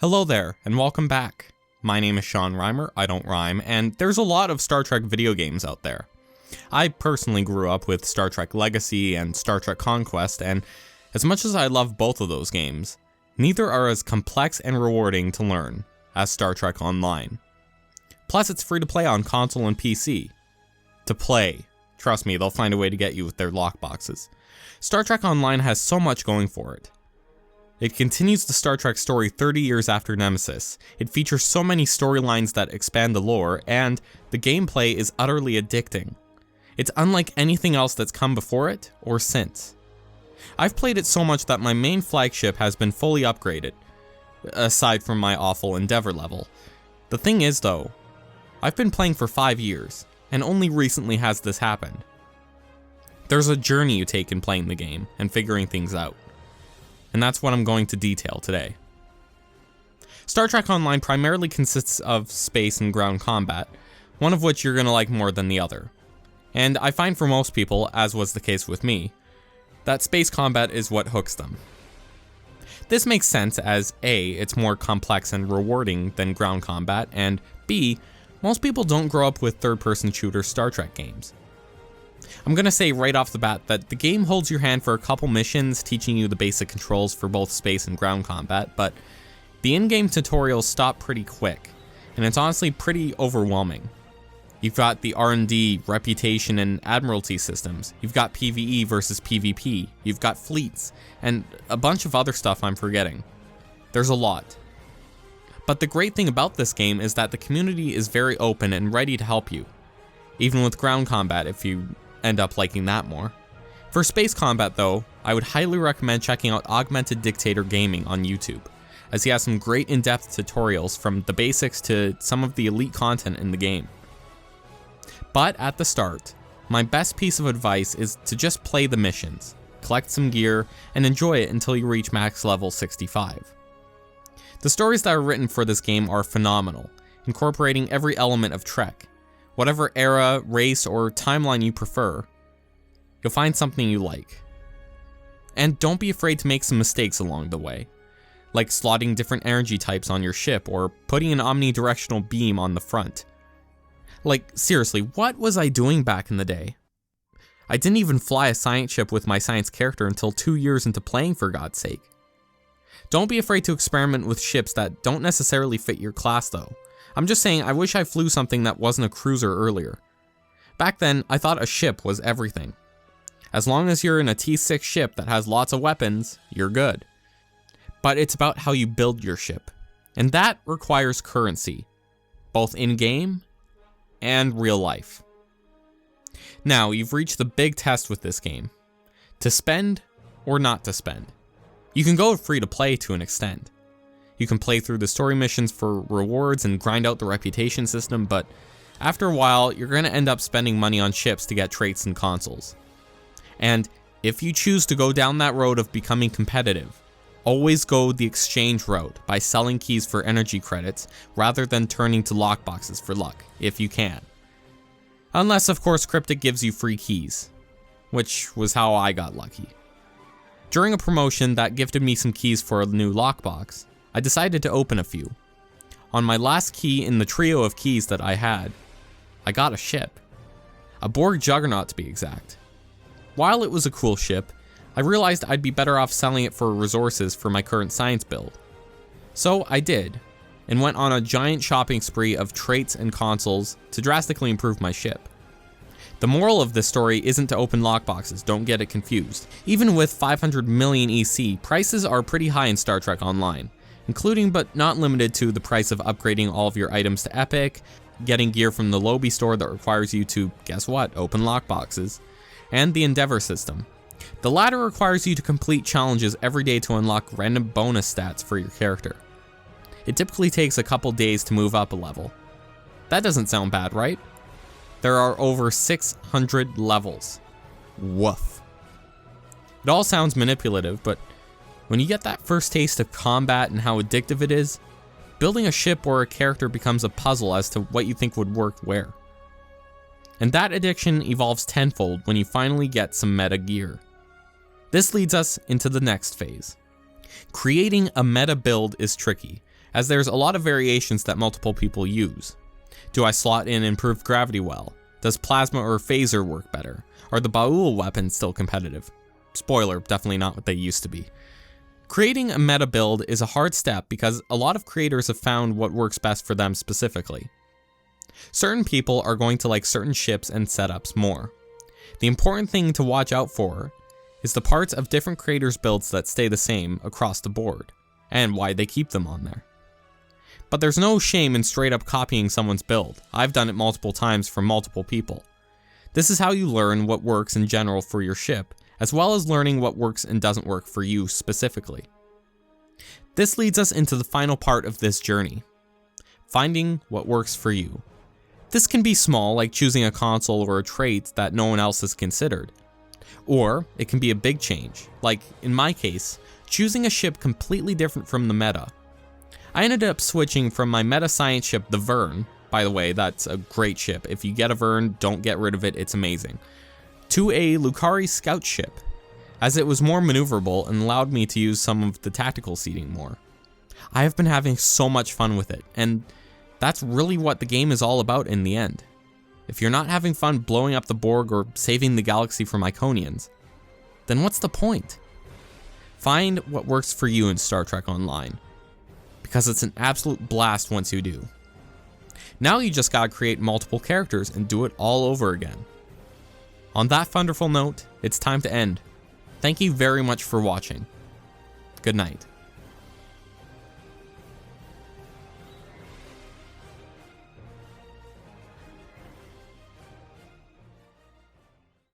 Hello there, and welcome back. My name is Sean Reimer, I don't rhyme, and there's a lot of Star Trek video games out there. I personally grew up with Star Trek Legacy and Star Trek Conquest, and as much as I love both of those games, neither are as complex and rewarding to learn as Star Trek Online. Plus, it's free to play on console and PC. To play. Trust me, they'll find a way to get you with their lockboxes. Star Trek Online has so much going for it. It continues the Star Trek story 30 years after Nemesis. It features so many storylines that expand the lore, and the gameplay is utterly addicting. It's unlike anything else that's come before it, or since. I've played it so much that my main flagship has been fully upgraded, aside from my awful Endeavor level. The thing is though, I've been playing for 5 years, and only recently has this happened. There's a journey you take in playing the game, and figuring things out. And that's what I'm going to detail today. Star Trek Online primarily consists of space and ground combat, one of which you're going to like more than the other. And I find for most people, as was the case with me, that space combat is what hooks them. This makes sense as A, it's more complex and rewarding than ground combat, and B, most people don't grow up with third-person shooter Star Trek games. I'm gonna say right off the bat that the game holds your hand for a couple missions, teaching you the basic controls for both space and ground combat, but the in-game tutorials stop pretty quick, and it's honestly pretty overwhelming. You've got the R&D, reputation, and admiralty systems. You've got PvE versus PvP. You've got fleets, and a bunch of other stuff I'm forgetting. There's a lot. But the great thing about this game is that the community is very open and ready to help you, even with ground combat if you end up liking that more. For space combat though, I would highly recommend checking out Augmented Dictator Gaming on YouTube, as he has some great in-depth tutorials from the basics to some of the elite content in the game. But at the start, my best piece of advice is to just play the missions, collect some gear, and enjoy it until you reach max level 65. The stories that are written for this game are phenomenal, incorporating every element of Trek. Whatever era, race, or timeline you prefer, you'll find something you like. And don't be afraid to make some mistakes along the way, like slotting different energy types on your ship or putting an omnidirectional beam on the front. Like, seriously, what was I doing back in the day? I didn't even fly a science ship with my science character until 2 years into playing, for God's sake. Don't be afraid to experiment with ships that don't necessarily fit your class though. I'm just saying, I wish I flew something that wasn't a cruiser earlier. Back then, I thought a ship was everything. As long as you're in a T6 ship that has lots of weapons, you're good. But it's about how you build your ship, and that requires currency, both in-game and real life. Now, you've reached the big test with this game. To spend or not to spend. You can go free to play to an extent. You can play through the story missions for rewards and grind out the reputation system, but after a while, you're going to end up spending money on ships to get traits and consoles. And if you choose to go down that road of becoming competitive, always go the exchange route by selling keys for energy credits rather than turning to lockboxes for luck, if you can. Unless, of course, Cryptic gives you free keys, which was how I got lucky. During a promotion that gifted me some keys for a new lockbox, I decided to open a few. On my last key in the trio of keys that I had, I got a ship. A Borg Juggernaut to be exact. While it was a cool ship, I realized I'd be better off selling it for resources for my current science build. So I did, and went on a giant shopping spree of traits and consoles to drastically improve my ship. The moral of this story isn't to open lockboxes, don't get it confused. Even with 500 million EC, prices are pretty high in Star Trek Online, including but not limited to the price of upgrading all of your items to Epic, getting gear from the Lobby store that requires you to, guess what, open lockboxes, and the Endeavor system. The latter requires you to complete challenges every day to unlock random bonus stats for your character. It typically takes a couple days to move up a level. That doesn't sound bad, right? There are over 600 levels. Woof. It all sounds manipulative, but when you get that first taste of combat and how addictive it is, building a ship or a character becomes a puzzle as to what you think would work where. And that addiction evolves tenfold when you finally get some meta gear. This leads us into the next phase. Creating a meta build is tricky, as there's a lot of variations that multiple people use. Do I slot in improved gravity well? Does plasma or phaser work better? Are the Baul weapons still competitive? Spoiler, definitely not what they used to be. Creating a meta build is a hard step because a lot of creators have found what works best for them specifically. Certain people are going to like certain ships and setups more. The important thing to watch out for is the parts of different creators' builds that stay the same across the board, and why they keep them on there. But there's no shame in straight up copying someone's build. I've done it multiple times from multiple people. This is how you learn what works in general for your ship, as well as learning what works and doesn't work for you specifically. This leads us into the final part of this journey: finding what works for you. This can be small, like choosing a console or a trait that no one else has considered. Or it can be a big change, like in my case, choosing a ship completely different from the meta. I ended up switching from my meta science ship, the Vern, by the way, that's a great ship. If you get a Vern, don't get rid of it, it's amazing, to a Lucari scout ship, as it was more maneuverable and allowed me to use some of the tactical seating more. I have been having so much fun with it, and that's really what the game is all about in the end. If you're not having fun blowing up the Borg or saving the galaxy from Iconians, then what's the point? Find what works for you in Star Trek Online, because it's an absolute blast once you do. Now you just gotta create multiple characters and do it all over again. On that wonderful note, it's time to end. Thank you very much for watching. Good night.